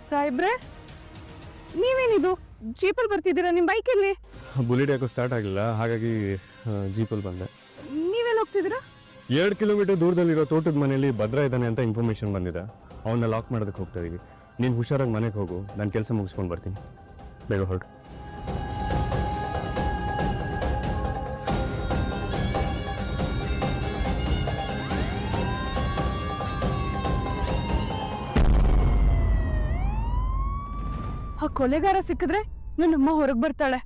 ಸಾಹೇಬ್ರೆ, ನೀವೇನಿದು ಜೀಪಲ್ಲಿ ಬರ್ತಿದ್ದೀರಾ? ನಿಮ್ಮ ಬೈಕಲ್ಲಿ? ಬುಲೆಟ್ ಯಾಕೋ ಸ್ಟಾರ್ಟ್ ಆಗಿಲ್ಲ, ಹಾಗಾಗಿ ಜೀಪಲ್ಲಿ ಬಂದೆ. ನೀವೆಲ್ಲ ಹೋಗ್ತಿದ್ದೀರಾ? 2 ಕಿಲೋಮೀಟರ್ ದೂರದಲ್ಲಿರೋ ತೋಟದ ಮನೆಯಲ್ಲಿ ಭದ್ರ ಇದ್ದಾನೆ ಅಂತ ಇನ್ಫಾರ್ಮೇಶನ್ ಬಂದಿದೆ. ಅವನ್ನ ಲಾಕ್ ಮಾಡೋದಕ್ಕೆ ಹೋಗ್ತಾ ಇದೀವಿ. ನೀನು ಹುಷಾರಾಗಿ ಮನೆಗೆ ಹೋಗು, ನಾನು ಕೆಲಸ ಮುಗಿಸ್ಕೊಂಡು ಬರ್ತೀನಿ. ಬೇಗ ಹೊರಡು. ಆ ಕೊಲೆಗಾರ ಸಿಕ್ಕಿದ್ರೆ ನನ್ನಮ್ಮ ಹೊರಗೆ ಬರ್ತಾಳೆ.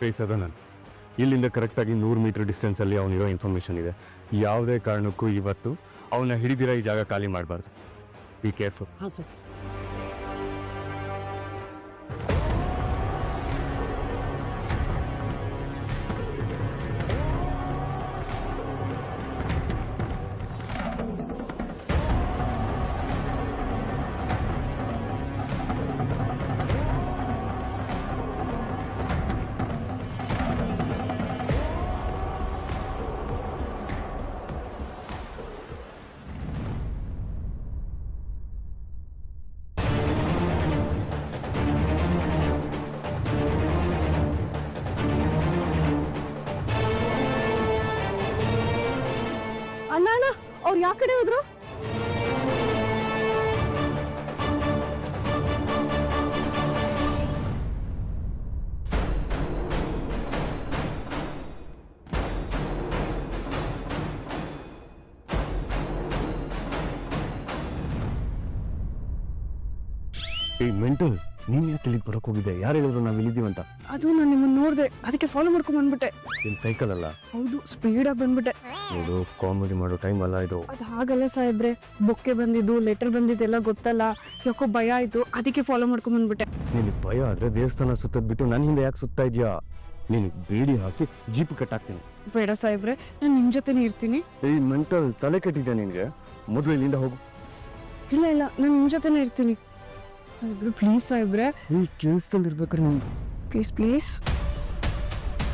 ಫೇಸ್ ಅದ ನಾನು ಇಲ್ಲಿಂದ ಕರೆಕ್ಟಾಗಿ 100 ಮೀಟರ್ ಡಿಸ್ಟೆನ್ಸಲ್ಲಿ ಅವನಿರೋ ಇನ್ಫಾರ್ಮೇಷನ್ ಇದೆ. ಯಾವುದೇ ಕಾರಣಕ್ಕೂ ಇವತ್ತು ಅವನ್ನ ಹಿಡಿದಿರೋ ಈ ಜಾಗ ಖಾಲಿ ಮಾಡಬಾರ್ದು. Be careful. ಹಾಂ ಸರ್. ಅಣ್ಣ, ಅವ್ರು ಯಾವ ಕಡೆ ಹೋದ್ರು? ಏಯ್ ಮೆಂಟಲ್, ನೀನು ಯಾಕೆ ಇಲ್ಲಿಗೆ ಬರೋಕೆ ಹೋಗಿದ್ದೆ? ಯಾರು ಹೇಳಿದ್ರು ನಾವು ಇಲ್ಲಿದ್ದೀವಂತ? ಅದು ನಾನು ನಿಮ್ಮನ್ನು ನೋಡಿದೆ, ಅದಕ್ಕೆ ಫಾಲೋ ಮಾಡ್ಕೊಂಡು ಬಂದ್ಬಿಟ್ಟೆ. ಇಲ್ಲಿ ಸೈಕಲ್ ಅಲ್ಲ. ಹೌದು, ಸ್ಪೀಡಾಗಿ ಬಂದ್ಬಿಟ್ಟೆ. ನೋಡು, ಕಾಮಿಡಿ ಮಾಡೋ ಟೈಮ್ ಅಲ್ಲ ಇದು. ಅದು ಹಾಗಲ್ಲ ಸಾಹೇಬ್ರೆ, ಬೊಕ್ಕೆ ಬಂದಿದ್ದು, ಲೆಟರ್ ಬಂದಿದ್ದೆಲ್ಲ ಗೊತ್ತಲ್ಲ, ಯಾಕೋ ಭಯ ಆಯ್ತು, ಅದಕ್ಕೆ ಫಾಲೋ ಮಾಡ್ಕೊಂಡು ಬಂದ್ಬಿಟ್ಟೆ. ನಿನಗೆ ಭಯ ಆದ್ರೆ ದೇವಸ್ಥಾನ ಸುತ್ತದ್ ಬಿಟ್ಟು ನನ್ನ ಹಿಂದೆ ಯಾಕೆ ಸುತ್ತಾ ಇದೆಯಾ? ನೀನು ಬೇಡಿ ಹಾಕಿ ಜೀಪ್ ಕಟ್ಟಾಕ್ತೀನಿ. ಬೇಡ ಸಾಹೇಬ್ರೆ, ನಾನು ನಿಮ್ಮ ಜೊತೆನೇ ಇರ್ತೀನಿ. ಏಯ್ ಮೆಂಟಲ್, ತಲೆ ಕೆಟ್ಟಿದ್ಯಾ ನಿನಗೆ? ಮೊದಲು ಇಲ್ಲಿಂದ ಹೋಗು. ಇಲ್ಲ ಇಲ್ಲ, ನಾನು ನಿಮ್ಮ ಜೊತೆನೇ ಇರ್ತೀನಿ. ಪ್ಲೀಸ್ ಸಾಹೇಬ್ರೆ. ಈ ಕೆಲಸದಲ್ಲಿ ಇರ್ಬೇಕಾದ್ರೆ ನೀನು ಪ್ಲೀಸ್ ಪ್ಲೀಸ್.